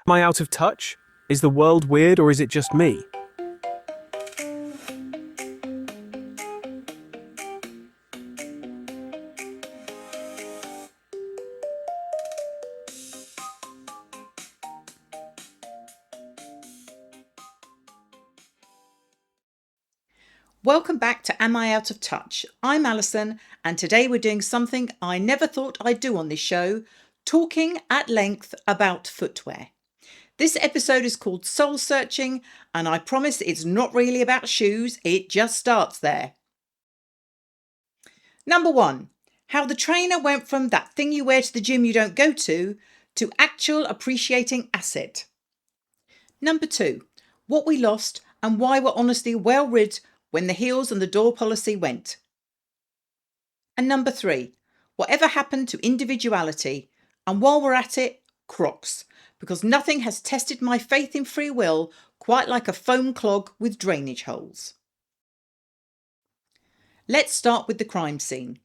Am I out of touch? Is the world weird or is it just me? Welcome back to Am I Out of Touch? I'm Alison, and today we're doing something I never thought I'd do on this show, talking at length about footwear. This episode is called Soul Searching, and I promise it's not really about shoes, it just starts there. Number 1, how the trainer went from that thing you wear to the gym you don't go to actual appreciating asset. Number 2, what we lost and why we're honestly well rid when the heels and the door policy went. And number 3, whatever happened to individuality? And while we're at it, Crocs, because nothing has tested my faith in free will quite like a foam clog with drainage holes. Let's start with the crime scene.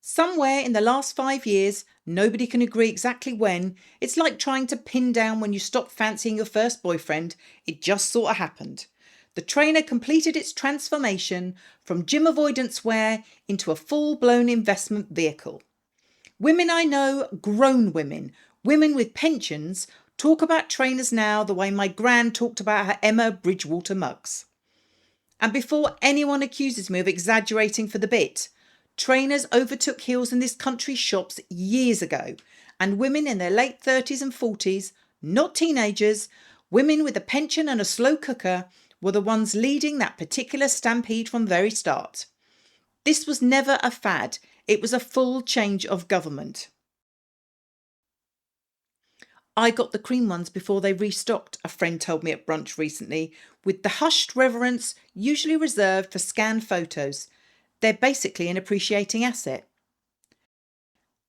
Somewhere in the last 5 years, nobody can agree exactly when, it's like trying to pin down when you stopped fancying your first boyfriend, it just sort of happened. The trainer completed its transformation from gym avoidance wear into a full-blown investment vehicle. Women I know, grown women, women with pensions, talk about trainers now the way my gran talked about her Emma Bridgewater mugs. And before anyone accuses me of exaggerating for the bit, trainers overtook heels in this country's shops years ago, and women in their late 30s and 40s, not teenagers, women with a pension and a slow cooker, were the ones leading that particular stampede from very start. This was never a fad, it was a full change of government. I got the cream ones before they restocked, a friend told me at brunch recently, with the hushed reverence usually reserved for scanned photos. They're basically an appreciating asset.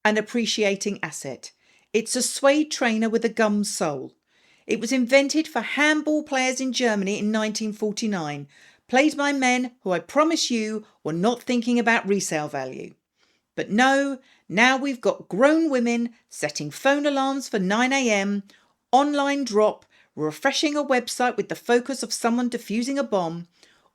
An appreciating asset. It's a suede trainer with a gum sole. It was invented for handball players in Germany in 1949, played by men who I promise you were not thinking about resale value. But no, now we've got grown women setting phone alarms for 9 a.m, online drop, refreshing a website with the focus of someone defusing a bomb,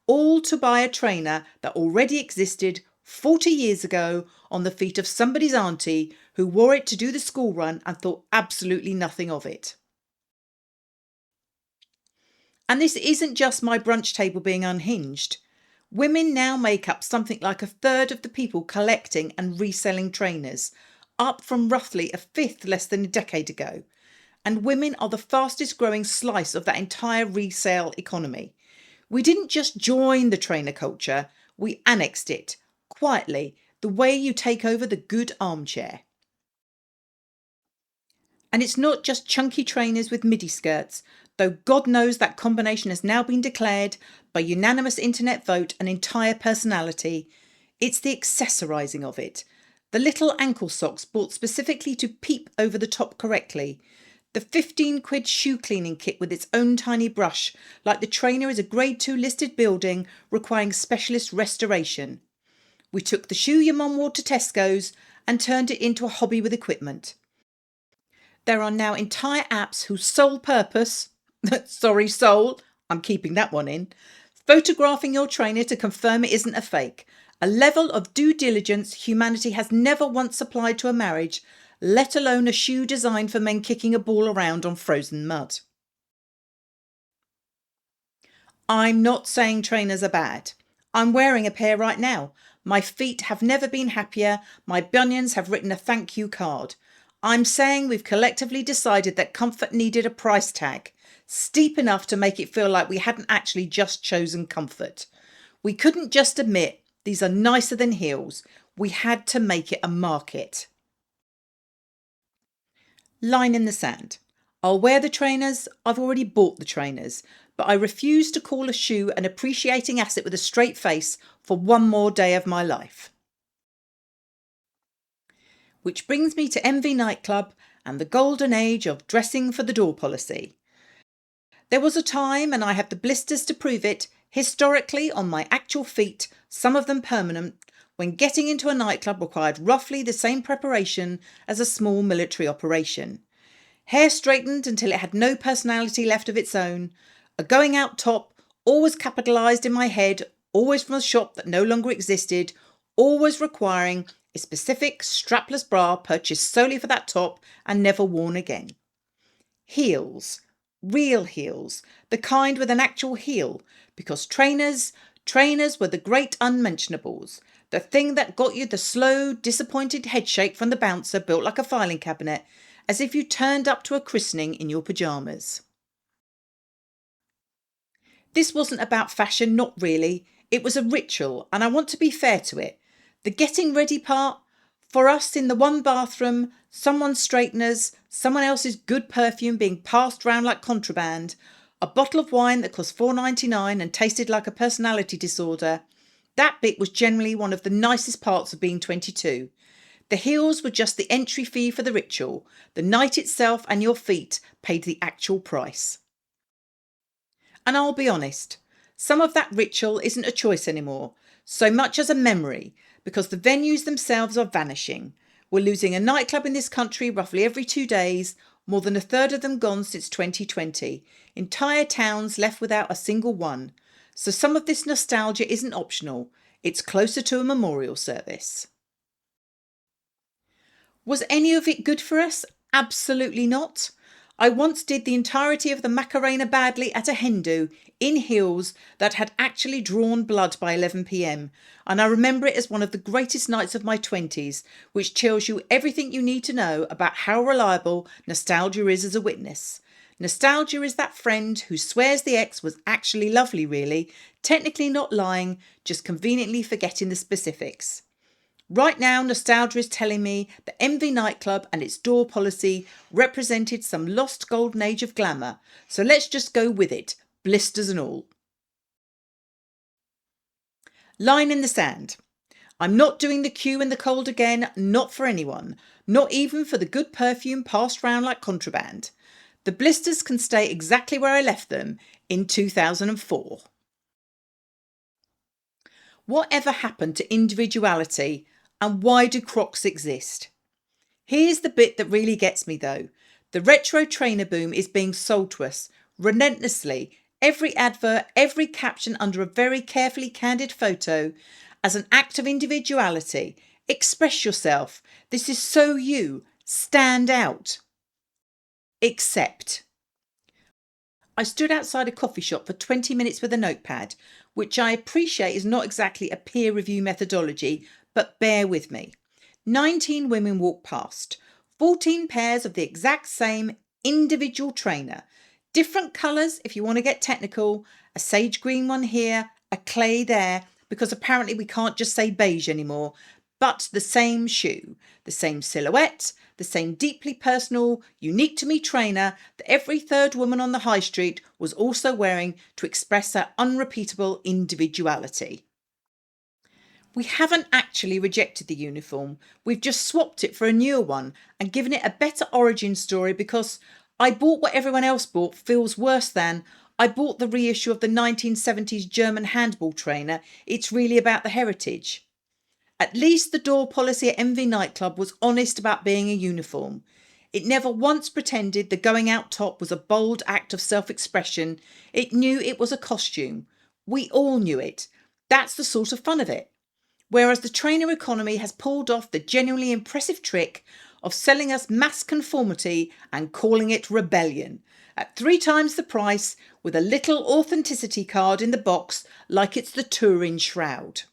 all to buy a trainer that already existed 40 years ago on the feet of somebody's auntie who wore it to do the school run and thought absolutely nothing of it. And this isn't just my brunch table being unhinged. Women now make up something like a third of the people collecting and reselling trainers, up from roughly a fifth less than a decade ago. And women are the fastest growing slice of that entire resale economy. We didn't just join the trainer culture, we annexed it, quietly, the way you take over the good armchair. And it's not just chunky trainers with midi skirts, though God knows that combination has now been declared by unanimous internet vote an entire personality. It's the accessorising of it. The little ankle socks bought specifically to peep over the top correctly. The 15 quid shoe cleaning kit with its own tiny brush, like the trainer is a grade 2 listed building requiring specialist restoration. We took the shoe your mum wore to Tesco's and turned it into a hobby with equipment. There are now entire apps whose sole purpose, sorry soul, I'm keeping that one in, photographing your trainer to confirm it isn't a fake, a level of due diligence humanity has never once applied to a marriage, let alone a shoe designed for men kicking a ball around on frozen mud. I'm not saying trainers are bad. I'm wearing a pair right now. My feet have never been happier. My bunions have written a thank you card. I'm saying we've collectively decided that comfort needed a price tag, steep enough to make it feel like we hadn't actually just chosen comfort. We couldn't just admit these are nicer than heels. We had to make it a market. Line in the sand. I'll wear the trainers. I've already bought the trainers, but I refuse to call a shoe an appreciating asset with a straight face for one more day of my life. Which brings me to MV Nightclub and the golden age of dressing for the door policy. There was a time, and I have the blisters to prove it, historically on my actual feet, some of them permanent, when getting into a nightclub required roughly the same preparation as a small military operation. Hair straightened until it had no personality left of its own. A going out top, always capitalised in my head, always from a shop that no longer existed, always requiring a specific strapless bra purchased solely for that top and never worn again. Heels. Real heels. The kind with an actual heel. Because trainers were the great unmentionables. The thing that got you the slow, disappointed headshake from the bouncer built like a filing cabinet, as if you turned up to a christening in your pyjamas. This wasn't about fashion, not really. It was a ritual, and I want to be fair to it. The getting ready part, for us in the one bathroom, someone's straighteners, someone else's good perfume being passed round like contraband, a bottle of wine that cost $4.99 and tasted like a personality disorder. That bit was generally one of the nicest parts of being 22. The heels were just the entry fee for the ritual. The night itself and your feet paid the actual price. And I'll be honest, some of that ritual isn't a choice anymore, so much as a memory, because the venues themselves are vanishing. We're losing a nightclub in this country roughly every 2 days, more than a third of them gone since 2020. Entire towns left without a single one. So some of this nostalgia isn't optional, it's closer to a memorial service. Was any of it good for us? Absolutely not. I once did the entirety of the Macarena badly at a hen do, in heels, that had actually drawn blood by 11 p.m, and I remember it as one of the greatest nights of my 20s, which tells you everything you need to know about how reliable nostalgia is as a witness. Nostalgia is that friend who swears the ex was actually lovely really, technically not lying, just conveniently forgetting the specifics. Right now, nostalgia is telling me that MV Nightclub and its door policy represented some lost golden age of glamour, so let's just go with it, blisters and all. Line in the sand. I'm not doing the queue in the cold again, not for anyone, not even for the good perfume passed round like contraband. The blisters can stay exactly where I left them in 2004. Whatever happened to individuality, and why do Crocs exist? Here's the bit that really gets me though. The retro trainer boom is being sold to us relentlessly. Every advert, every caption under a very carefully candid photo as an act of individuality. Express yourself. This is so you. Stand out. Except I stood outside a coffee shop for 20 minutes with a notepad, which I appreciate is not exactly a peer review methodology, but bear with me. 19 women walked past, 14 pairs of the exact same individual trainer, different colours if you want to get technical, a sage green one here, a clay there, because apparently we can't just say beige anymore, but the same shoe, the same silhouette, the same deeply personal, unique to me trainer that every third woman on the high street was also wearing to express her unrepeatable individuality. We haven't actually rejected the uniform, we've just swapped it for a newer one and given it a better origin story because I bought what everyone else bought feels worse than I bought the reissue of the 1970s German handball trainer. It's really about the heritage. At least the door policy at MV Nightclub was honest about being a uniform. It never once pretended the going out top was a bold act of self-expression. It knew it was a costume. We all knew it. That's the sort of fun of it. Whereas the trainer economy has pulled off the genuinely impressive trick of selling us mass conformity and calling it rebellion at 3 times the price with a little authenticity card in the box like it's the Turin shroud.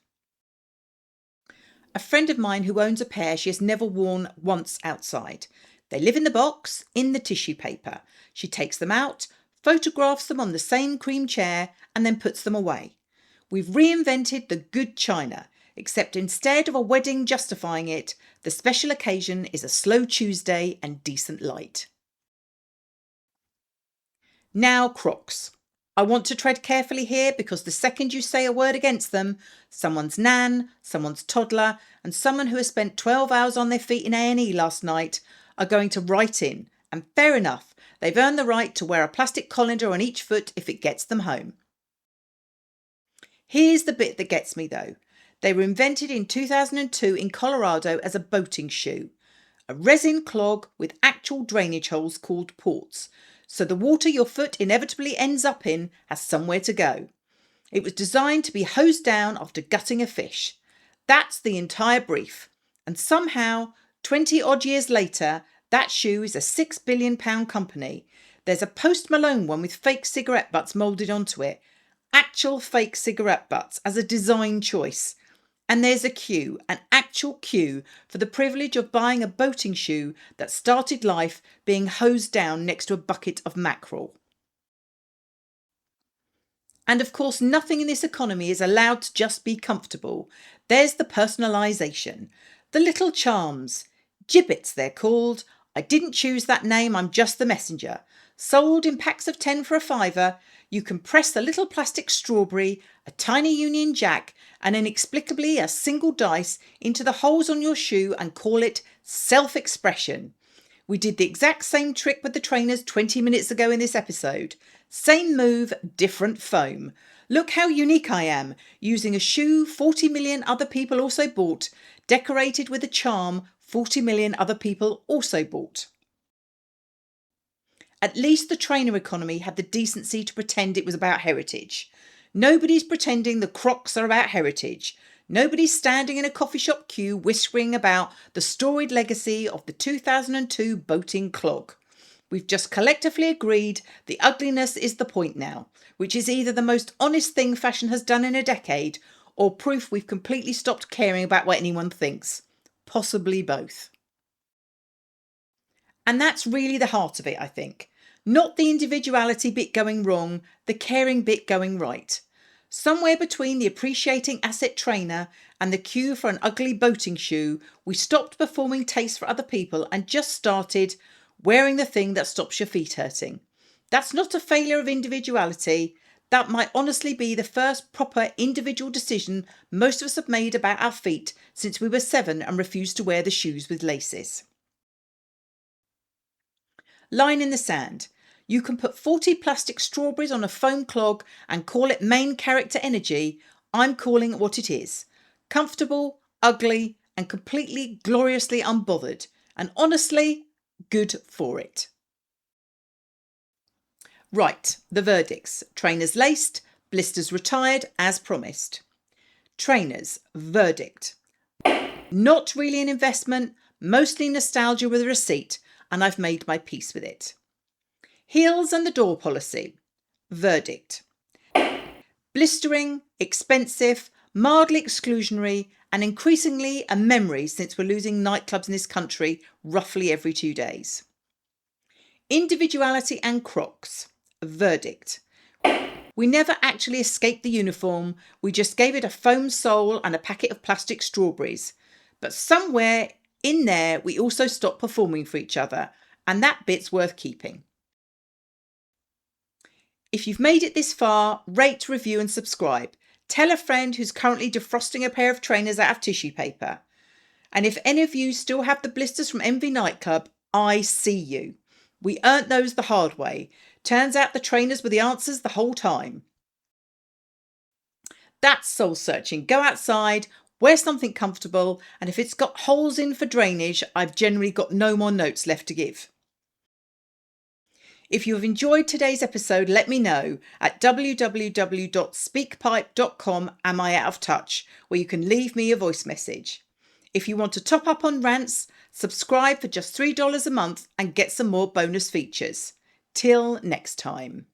A friend of mine who owns a pair she has never worn once outside. They live in the box, in the tissue paper. She takes them out, photographs them on the same cream chair and then puts them away. We've reinvented the good china, except instead of a wedding justifying it, the special occasion is a slow Tuesday and decent light. Now Crocs. I want to tread carefully here because the second you say a word against them, someone's nan, someone's toddler and someone who has spent 12 hours on their feet in A&E last night are going to write in, and fair enough, they've earned the right to wear a plastic colander on each foot if it gets them home. Here's the bit that gets me though. They were invented in 2002 in Colorado as a boating shoe. a resin clog with actual drainage holes called ports, so the water your foot inevitably ends up in has somewhere to go. It was designed to be hosed down after gutting a fish. That's the entire brief. And somehow, 20 odd years later, that shoe is a £6 billion company. There's a Post Malone one with fake cigarette butts moulded onto it. Actual fake cigarette butts as a design choice. And there's a queue, an actual queue, for the privilege of buying a boating shoe that started life being hosed down next to a bucket of mackerel. And of course, nothing in this economy is allowed to just be comfortable. There's the personalisation, the little charms. Gibbets, they're called. I didn't choose that name, I'm just the messenger. Sold in packs of 10 for a £5. You can press a little plastic strawberry, a tiny Union Jack, and inexplicably a single dice into the holes on your shoe and call it self-expression. We did the exact same trick with the trainers 20 minutes ago in this episode. Same move, different foam. Look how unique I am, using a shoe 40 million other people also bought, decorated with a charm 40 million other people also bought. At least the trainer economy had the decency to pretend it was about heritage. Nobody's pretending the Crocs are about heritage. Nobody's standing in a coffee shop queue whispering about the storied legacy of the 2002 boating clog. We've just collectively agreed the ugliness is the point now, which is either the most honest thing fashion has done in a decade or proof we've completely stopped caring about what anyone thinks. Possibly both. And that's really the heart of it, I think. Not the individuality bit going wrong, the caring bit going right. Somewhere between the appreciating asset trainer and the queue for an ugly boating shoe, we stopped performing taste for other people and just started wearing the thing that stops your feet hurting. That's not a failure of individuality. That might honestly be the first proper individual decision most of us have made about our feet since we were 7 and refused to wear the shoes with laces. Line in the sand. You can put 40 plastic strawberries on a foam clog and call it main character energy. I'm calling it what it is. Comfortable, ugly, and completely gloriously unbothered. And honestly, good for it. Right, the verdicts. Trainers laced, blisters retired as promised. Trainers, verdict. Not really an investment, mostly nostalgia with a receipt, and I've made my peace with it. Heels and the door policy. Verdict. Blistering, expensive, mildly exclusionary, and increasingly a memory since we're losing nightclubs in this country roughly every 2 days. Individuality and Crocs. Verdict. We never actually escaped the uniform, we just gave it a foam sole and a packet of plastic strawberries. But somewhere in there we also stopped performing for each other, and that bit's worth keeping. If you've made it this far, rate, review and subscribe. Tell a friend who's currently defrosting a pair of trainers out of tissue paper. And if any of you still have the blisters from Envy Nightclub, I see you. We earned those the hard way. Turns out the trainers were the answers the whole time. That's soul searching. Go outside, wear something comfortable, and if it's got holes in for drainage, I've generally got no more notes left to give. If you have enjoyed today's episode, let me know at www.speakpipe.com am I out of touch, where you can leave me a voice message. If you want to top up on rants, subscribe for just $3 a month and get some more bonus features. Till next time.